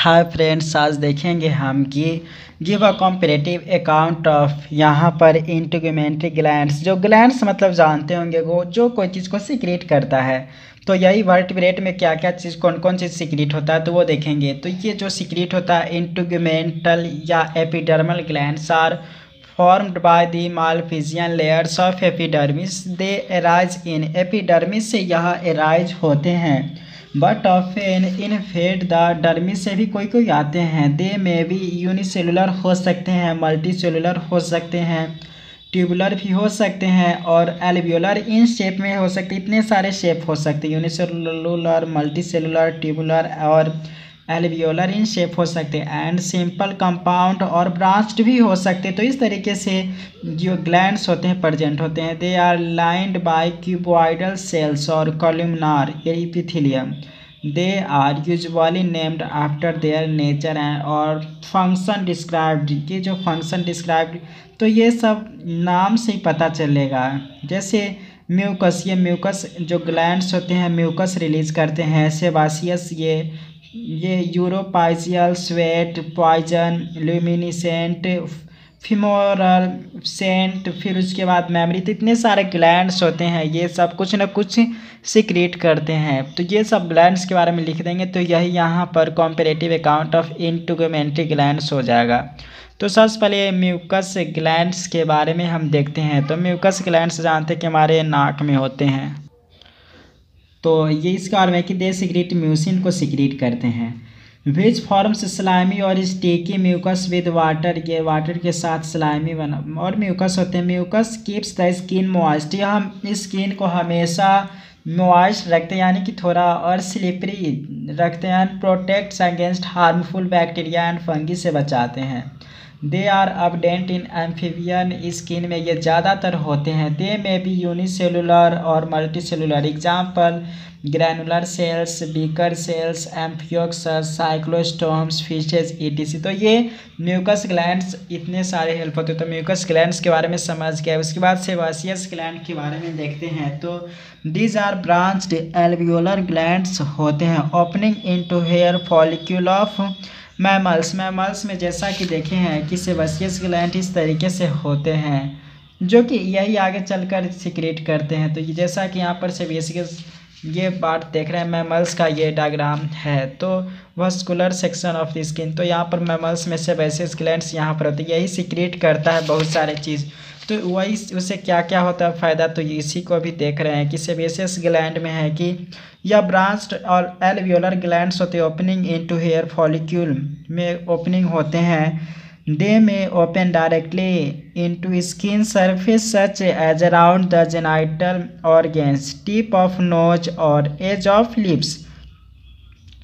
Hi friends, आज देखेंगे हम कि give a comparative account of यहाँ पर इंटीग्यूमेंट्री ग्लैंड्स। जो ग्लैंड्स मतलब जानते होंगे वो जो कोई चीज़ को सीक्रेट करता है। तो यही वर्टिब्रेट में क्या क्या चीज़ कौन कौन चीज़ सीक्रेट होता है तो वो देखेंगे। तो ये जो सीक्रेट होता है इंटीग्यूमेंटल या epidermal glands are formed by the Malpighian layers of epidermis. They arise in epidermis से यह arise होते हैं but often invade the dermis से भी कोई कोई आते हैं। They may be unicellular हो सकते हैं, multicellular हो सकते हैं, ट्यूबुलर भी हो सकते हैं और एल्वियोलर इन शेप में हो सकते। इतने सारे शेप हो सकते हैं, यूनिसेलुलर, मल्टीसेलुलर, ट्यूबुलर और एल्वियोलर इन शेप हो सकते हैं एंड सिंपल कंपाउंड और ब्रांच्ड भी हो सकते हैं। तो इस तरीके से जो ग्लैंड्स होते हैं प्रेजेंट होते हैं। They are lined by cuboidal cells और columnar epithelium. They are usually named after their nature and और फंक्शन डिस्क्राइब्ड। ये जो फंक्शन डिस्क्राइब्ड तो ये सब नाम से ही पता चलेगा। जैसे म्यूकस, ये म्यूकस जो ग्लैंड्स होते हैं म्यूकस रिलीज करते हैं। सेबासियस ये uropygial, sweat, poison, luminescent, femoral scent, फिर उसके बाद मेमोरी। तो इतने सारे ग्लैंड्स होते हैं, ये सब कुछ ना कुछ सीक्रेट करते हैं। तो ये सब ग्लैंड्स के बारे में लिख देंगे तो यही यहाँ पर कॉम्परेटिव अकाउंट ऑफ इंटीग्यूमेंट्री ग्लैंड्स हो जाएगा। तो सबसे पहले म्यूकस ग्लैंड्स के बारे में हम देखते हैं। तो म्यूकस ग्लैंड्स जानते हैं कि हमारे नाक में होते हैं। तो ये इसका बारे में कि दे सीक्रेट म्यूसिन को सीक्रेट करते हैं। विच फॉर्म्स स्लाइमी और स्टेकी म्यूकस विद वाटर। ये वाटर के साथ स्लाइमी बना और म्यूकस होते हैं। Mucus keeps the skin moist. ये हम स्किन को हमेशा मॉइस्ट रखते हैं यानी कि थोड़ा और स्लिपरी रखते हैं and protects against harmful bacteria and fungi से बचाते हैं। They are abundant in amphibian skin में ये ज़्यादातर होते हैं। दे में बी यूनिसेलुलर और multicellular. Example granular cells, beaker cells, amphioxus, cyclostomes, fishes ETC. तो ये म्यूकस ग्लैंड्स इतने सारे हेल्प होते हैं। तो म्यूकस ग्लैंड्स के बारे में समझ गए। उसके बाद सेबासियस ग्लैंड के बारे में देखते हैं। तो these are branched alveolar glands होते हैं opening into hair follicle of mammals में जैसा कि देखे हैं कि सेबासियस ग्लैंड इस तरीके से होते हैं जो कि यही आगे चलकर सीक्रेट करते हैं। तो ये जैसा कि यहाँ पर सेबासियस ये बात देख रहे हैं मैमल्स का ये डायग्राम है। तो vascular section of the skin, तो यहाँ पर मैमल्स में सेबासियस ग्लैंड्स यहाँ पर होते हैं, यही सीक्रेट करता है बहुत सारे चीज़। तो वही उससे क्या क्या होता है फ़ायदा, तो इसी को भी देख रहे हैं कि सेबासियस ग्लैंड में है कि यह ब्रांच्ड और एल्वियोलर ग्लैंड्स होते हैं ओपनिंग इनटू हेयर फॉलिक्यूल में ओपनिंग होते हैं। They may open directly into skin surface such as around the genital organs, tip of nose और edge of lips।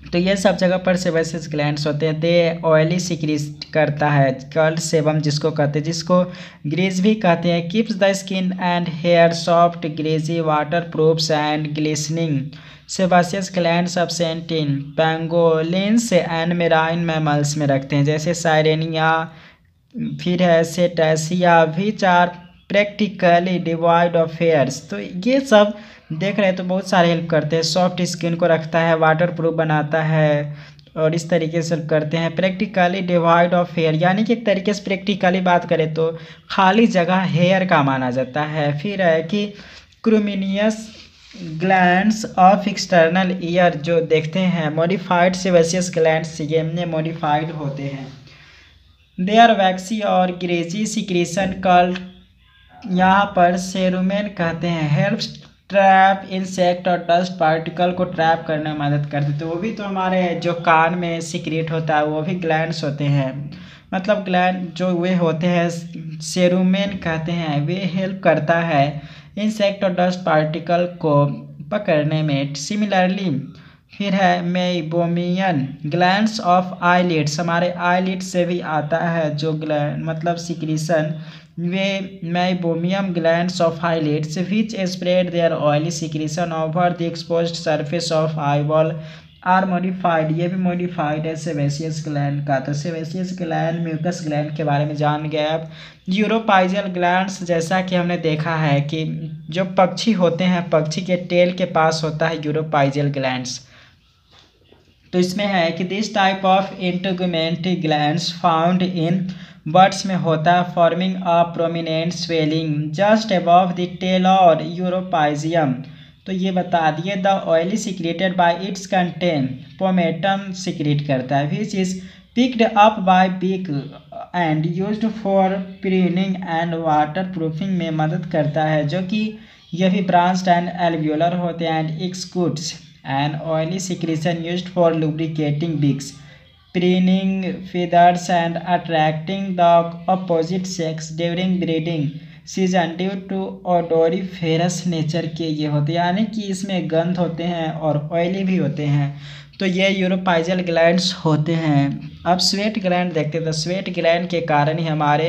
तो ये सब जगह पर सेबासियस ग्लैंड्स होते हैं। दे ऑयली सीक्रेट करता है, कर्ल सेबम जिसको कहते हैं, जिसको ग्रीज भी कहते हैं। Keeps the skin and hair soft, greasy, water proofs and glistening. Sebaceous glands absent in pangolins and marine mammals में रखते हैं जैसे साइरेनिया, फिर है cetacea, which are practically divide of hairs. तो ये सब देख रहे हैं तो बहुत सारे हेल्प करते हैं। सॉफ्ट स्किन को रखता है, वाटर प्रूफ बनाता है और इस तरीके से करते हैं। प्रैक्टिकली डिवाइड ऑफ हेयर यानी कि एक तरीके से प्रैक्टिकली बात करें तो खाली जगह हेयर का माना जाता है। फिर है कि क्रूमिनियस ग्लैंड्स ऑफ एक्सटर्नल ईयर जो देखते हैं मॉडिफाइड सेबासियस ग्लैंड्स ये में मॉडिफाइड होते हैं। दे आर वैक्सी और ग्रेजी सिक्रेशन कल्ड यहाँ पर सेरुमेन कहते हैं। हेल्प्स ट्रैप इंसेक्ट और डस्ट पार्टिकल को ट्रैप करने में मदद करते हैं। तो वो भी तो हमारे जो कान में सीक्रेट होता है वो भी ग्लैंड्स होते हैं। मतलब ग्लैंड जो वे होते हैं सेरुमेन कहते हैं, वे हेल्प करता है इंसेक्ट और डस्ट पार्टिकल को पकड़ने में। सिमिलरली फिर है मेइबोमियन ग्लैंड्स ऑफ आईलिड्स, हमारे आईलिड से भी आता है जो ग्लैंड मतलब सिक्रीशन। वे meibomian glands of eyelids which spread their oily secretion over the exposed surface of eyeball are modified. ये भी मॉडिफाइड है सेबासियस ग्लैंड का। तो सेबासियस ग्लैंड म्यूकस ग्लैंड के बारे में जान गए आप। यूरोपाइजियल ग्लैंड्स जैसा कि हमने देखा है कि जो पक्षी होते हैं पक्षी के टेल के पास होता है यूरोपाइजियल ग्लैंड्स। तो इसमें है कि this type of integumentary glands found in birds में होता है forming a prominent swelling just above the tail और यूरोपाइजियम। तो ये बता दिए the oily secreted by its content pomatum secrete करता है which is picked up by beak and used for preening and water proofing में मदद करता है, जो कि यह भी ब्रांच्ड एंड एल्वियोलर होते हैं and executes an oily secretion used for lubricating beaks preening feathers and attracting the opposite sex during breeding season due to odoriferous nature के ये होते हैं, यानी कि इसमें गंध होते हैं और ऑयली भी होते हैं। तो ये यूरोपाइजल ग्लैंड्स होते हैं। अब स्वेट ग्लैंड देखते हैं। तो स्वेट ग्लैंड के कारण ही हमारे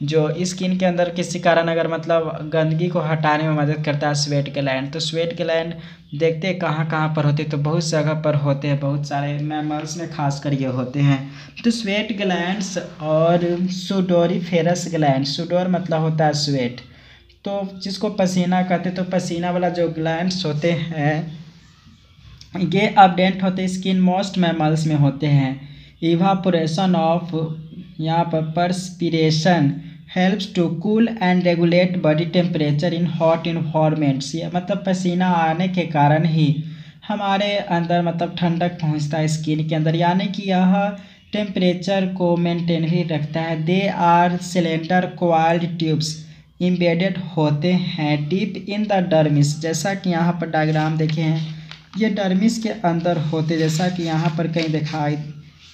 जो स्किन के अंदर किसी कारण अगर मतलब गंदगी को हटाने में मदद करता है स्वेट ग्लैंड। तो स्वेट ग्लैंड देखते हैं कहाँ कहाँ पर होते हैं, तो बहुत जगह पर होते हैं, बहुत सारे मैमल्स में खासकर ये होते हैं। तो स्वेट ग्लैंड्स और सुडोरिफेरस ग्लैंड, सुडोर मतलब होता है स्वेट, तो जिसको पसीना कहते हैं। तो पसीना वाला जो ग्लैंड्स होते हैं ये अपडेंट होते स्किन मोस्ट मैमल्स में होते हैं। इवापोरेशन ऑफ यहाँ पर perspiration helps to cool and regulate body temperature in hot environments. ये मतलब पसीना आने के कारण ही हमारे अंदर मतलब ठंडक पहुँचता है स्किन के अंदर, यानी कि यह टेम्परेचर को मेंटेन भी रखता है। They are cylinder coiled tubes embedded होते हैं डीप इन द डर्मिस, जैसा कि यहाँ पर डायग्राम देखे हैं ये डर्मिस के अंदर होते, जैसा कि यहाँ पर कहीं दिखाई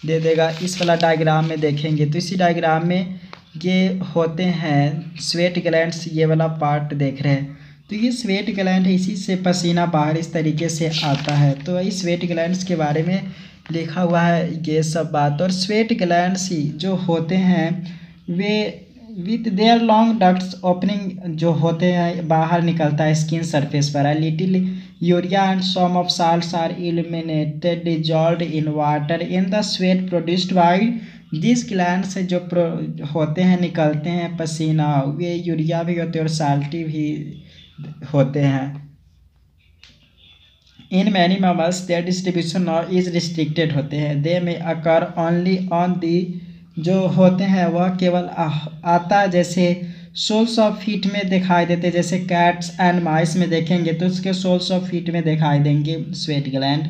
दे देगा। इस वाला डायग्राम में देखेंगे तो इसी डायग्राम में ये होते हैं स्वेट ग्लैंड्स, ये वाला पार्ट देख रहे हैं। तो ये स्वेट ग्लैंड है, इसी से पसीना बाहर इस तरीके से आता है। तो इस स्वेट ग्लैंड्स के बारे में लिखा हुआ है ये सब बात। और स्वेट ग्लैंड्स ही जो होते हैं वे with their long ducts opening जो होते हैं बाहर निकलता है स्किन सरफेस पर है। Little urea and some of salts are eliminated dissolved in water in the sweat produced by this gland से जो होते हैं निकलते हैं पसीना, वे यूरिया भी होते हैं और साल्टी भी होते हैं। In many mammals there distribution is restricted होते हैं। दे में अकर ओनली ऑन दी जो होते हैं वह केवल आता है जैसे सोल्स ऑफ फीट में दिखाई देते, जैसे कैट्स एंड माइस में देखेंगे तो उसके सोल्स ऑफ फीट में दिखाई देंगे स्वेट ग्लैंड।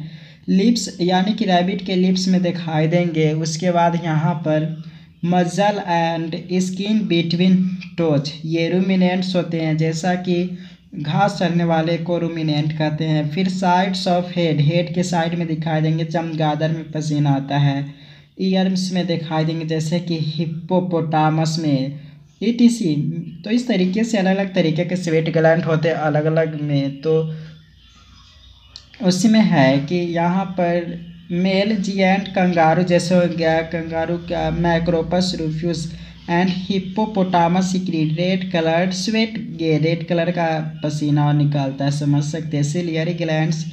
लिप्स यानी कि रैबिट के लिप्स में दिखाई देंगे। उसके बाद यहाँ पर मजल एंड स्किन बिटवीन टोज ये रूमिनेंट्स होते हैं, जैसा कि घास चरने वाले को रूमिनेंट कहते हैं। फिर साइड्स ऑफ हेड, हेड के साइड में दिखाई देंगे चमगादड़ में पसीना आता है। ईयर्स में दिखाई देंगे जैसे कि हिप्पोपोटामस में ETC। तो इस तरीके से अलग अलग तरीके के स्वेट ग्लैंड होते हैं अलग अलग में। तो उसी में है कि यहाँ पर मेल जिएंट कंगारू जैसे हो गया, कंगारू का macropus rufus and hippopotamus secrete red coloured sweat, ये रेड कलर का पसीना निकालता है, समझ सकते हैं। Ciliary glands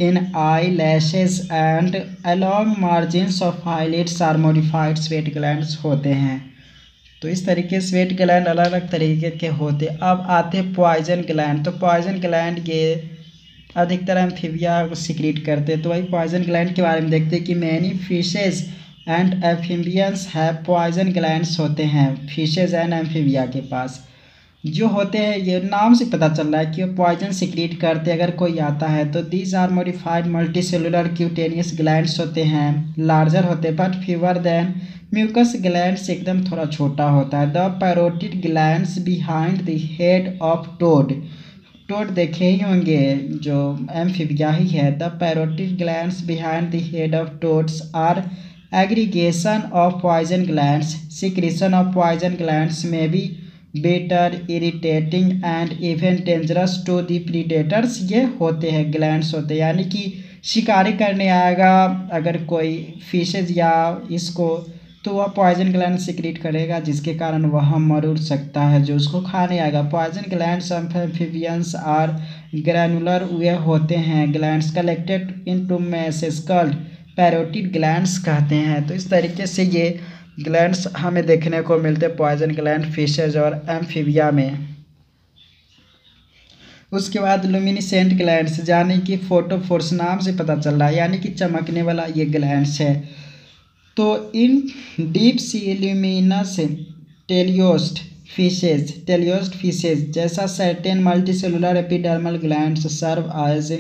in eyelashes and along margins of eyelids are modified sweat glands होते हैं। तो इस तरीके स्वेट ग्लैंड अलग अलग तरीके के होते। अब आते हैं पॉइजन ग्लैंड। तो पॉइजन ग्लैंड ये अधिकतर एम्फीबिया सिक्रीट करते हैं। तो वही पॉइजन ग्लैंड के बारे में देखते हैं कि मैनी फिशेज एंड एम्फीबियंस है पॉइजन ग्लैंड्स होते हैं फिशेज एंड एम्फीबिया के पास जो होते हैं। ये नाम से पता चल रहा है कि वो पॉइजन सिक्रीट करते अगर कोई आता है। तो these are modified multicellular cutaneous glands होते हैं, लार्जर होते हैं but fewer than mucus glands एकदम थोड़ा छोटा होता है। The parotoid glands behind the head of toad, toad देखे ही होंगे जो एम्फीबिया ही है। The parotoid glands behind the head of toads are aggregation of poison glands. Secretion of poison glands में भी bitter irritating and even dangerous to the predators ये होते हैं ग्लैंड्स होते हैं, यानी कि शिकारी करने आएगा अगर कोई फिशेज या इसको तो वह पॉइजन ग्लैंड सिक्रीट करेगा जिसके कारण वह मर सकता है जो उसको खाने आएगा। Poison glands amphibians are granular वे होते हैं glands collected into masses called parotid glands कहते हैं। तो इस तरीके से ये ग्लैंड्स हमें देखने को मिलते हैं पॉइजन ग्लैंड फिशेज और एम्फीबिया में। उसके बाद लुमिनिसेंट ग्लैंड्स, यानी कि फोटोफोर्स नाम से पता चल रहा है, यानी कि चमकने वाला ये ग्लैंड्स है। तो in deep sea luminous teleost fishes जैसा certain multicellular epidermal glands serve as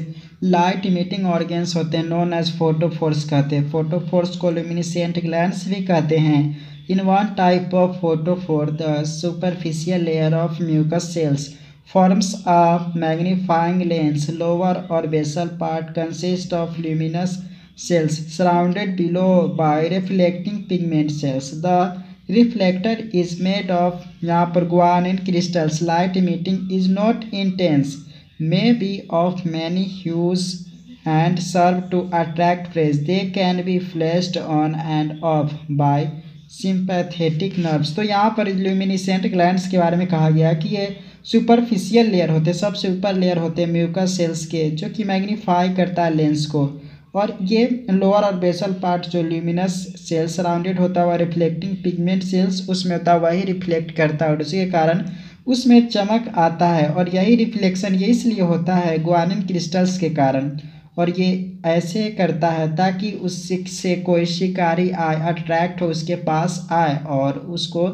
light emitting organs होते हैं, नोन एज फोटोफोर्स कहते हैं। फोटोफोर्स को लुमिनिसेंट ग्लैंड्स भी कहते हैं। In one type of photophore the superficial layer of mucus cells forms a magnifying lens. Lower or basal part consists of luminous cells surrounded below by reflecting pigment cells. The reflector is made of यहाँ पर guanine crystals. Light emitting is not intense, may be of many hues and serve to attract prey. They can be flashed on and off by sympathetic nerves. तो यहाँ पर ल्यूमिनिसेंट glands के बारे में कहा गया कि ये सुपरफिशियल लेयर होते हैं, सबसे ऊपर लेयर होते हैं म्यूकस सेल्स के, जो कि मैग्नीफाई करता है लेंस को। और ये लोअर और बेसल पार्ट जो ल्यूमिनस सेल्स सराउंडेड होता है वह रिफ्लेक्टिंग पिगमेंट सेल्स उसमें होता है, वही रिफ्लेक्ट करता है और उसी के कारण उसमें चमक आता है। और यही रिफ्लेक्शन ये इसलिए होता है ग्वानिन क्रिस्टल्स के कारण, और ये ऐसे करता है ताकि उससे कोई शिकारी आए, अट्रैक्ट हो, उसके पास आए और उसको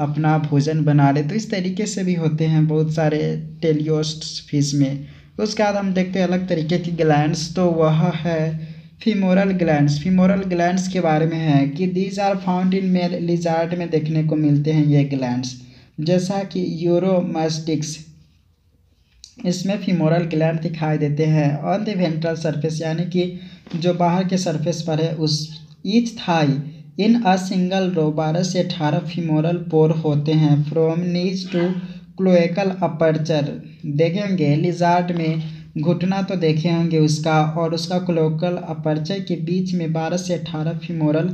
अपना भोजन बना ले। तो इस तरीके से भी होते हैं बहुत सारे टेलियोस्ट फिश में। तो उसके बाद हम देखते हैं अलग तरीके की ग्लैंड्स, तो वह है फीमोरल ग्लैंड्स। फीमोरल ग्लैंड्स के बारे में है कि these are found in male lizard में देखने को मिलते हैं ये ग्लैंड्स, जैसा कि यूरोमास्टिक्स, इसमें फीमोरल ग्लैंड दिखाई देते हैं। ऑन द वेंट्रल सरफेस, यानी कि जो बाहर के सरफेस पर है, उस each thigh in a single row 12 से 18 फीमोरल पोर होते हैं from knees to cloacal aperture. देखेंगे लिजार्ड में घुटना तो देखे होंगे उसका, और उसका क्लोएकल अपर्चर के बीच में 12 से 18 फीमोरल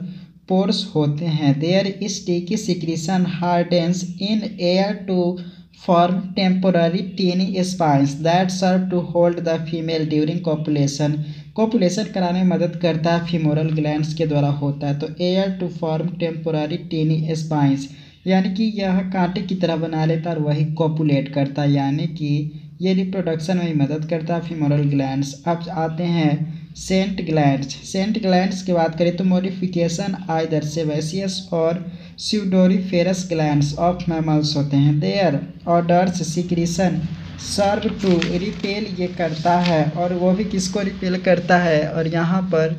पोर्स होते हैं। Their sticky secretion hardens in air to form temporary tiny spines that serve to hold the female during copulation. Copulation कराने में मदद करता है, फीमोरल ग्लैंड्स के द्वारा होता है। तो air to form temporary tiny spines, यानी कि यह कांटे की तरह बना लेता है और वही कॉपुलेट करता है, यानी कि ये रिप्रोडक्शन में मदद करता है फीमोरल ग्लैंड्स। अब आते हैं सेंट ग्लैंड्स। सेंट ग्लैंड्स की बात करें तो मॉडिफिकेशन आइदर सेबेसियस और स्यूडोरिफेरस ग्लैंड्स ऑफ मैमल्स होते हैं। Their odours secretion serve to repel, ये करता है, और वो भी किसको रिपेल करता है, और यहाँ पर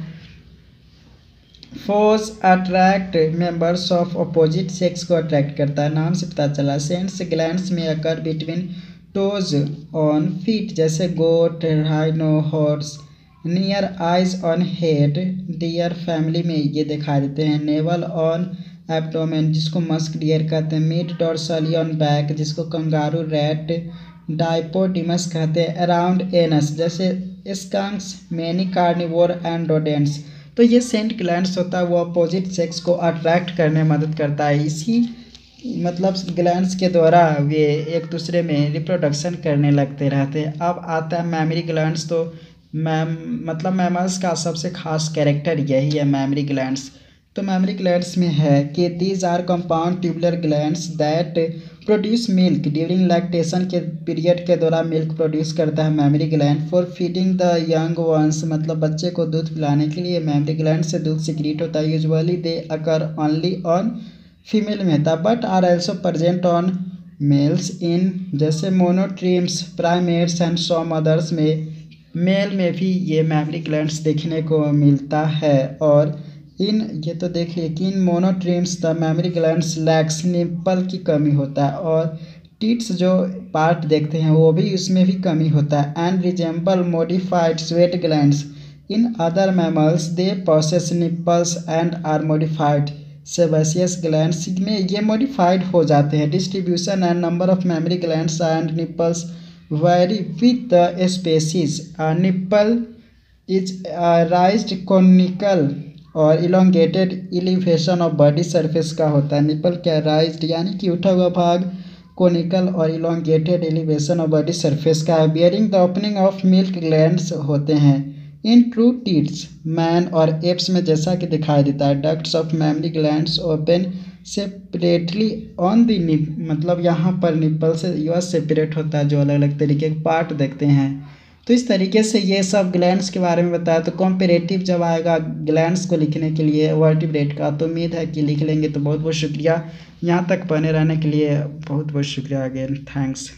force attract members of opposite sex को अट्रैक्ट करता है, नाम से पता चला। Scents glands may occur between toes on feet, जैसे goat, rhino, horse, near eyes on head, deer family में ये दिखाई देते हैं। नेवल ऑन एब्डोमेन, जिसको मस्क डियर कहते हैं। मिड डोर्सली ऑन बैक, जिसको कंगारू रैट डाइपोडिमस कहते हैं। अराउंड एनस, जैसे skunks, many carnivore and rodents. तो ये सेंट ग्लैंड्स होता है, वो अपोजिट सेक्स को अट्रैक्ट करने में मदद करता है। इसी मतलब ग्लैंड्स के द्वारा वे एक दूसरे में रिप्रोडक्शन करने लगते रहते हैं। अब आता है मैमरी ग्लैंड्स। तो मतलब मैमल्स का सबसे खास कैरेक्टर यही है मैमरी ग्लैंड्स। तो मैमरी ग्लैंड्स में है कि these are compound tubular glands that produce milk during lactation के पीरियड के दौरान मिल्क प्रोड्यूस करता है mammary gland. For feeding the young ones, मतलब बच्चे को दूध पिलाने के लिए मैमरी ग्लैंड से दूध सिक्रीट होता है। Usually they occur only on female में था but are also present on males in, जैसे monotremes, primates and some others में मेल में भी ये मैमरी ग्लैंड्स देखने को मिलता है। और इन ये तो देखिए कि in monotremes the mammary glands lacks, nipple की कमी होता है, और टिट्स जो पार्ट देखते हैं वो भी उसमें भी कमी होता है। And resemble modified sweat glands in other mammals, they possess nipples and are modified. Sebaceous glands में ये मॉडिफाइड हो जाते हैं। Distribution and number of mammary glands and nipples vary with the species. Nipple is raised conical और elongated elevation of body surface का होता है। Nipple क्या राइज्ड यानी कि उठा हुआ भाग, कोनिकल और elongated elevation of body surface का है। Bearing the opening of milk glands होते हैं। इन ट्रू टीट्स मैन और एप्स में जैसा कि दिखाई देता है, ducts of mammary glands open separately on the nip, मतलब यहाँ पर निप्पल से यह सेपरेट होता है, जो अलग अलग तरीके के पार्ट देखते हैं। तो इस तरीके से ये सब ग्लैंड्स के बारे में बताया। तो कॉम्पेरेटिव जब आएगा ग्लैंड्स को लिखने के लिए वर्टिब्रेट का, तो उम्मीद है कि लिख लेंगे। तो बहुत बहुत शुक्रिया, यहाँ तक बने रहने के लिए बहुत बहुत शुक्रिया अगेन, थैंक्स।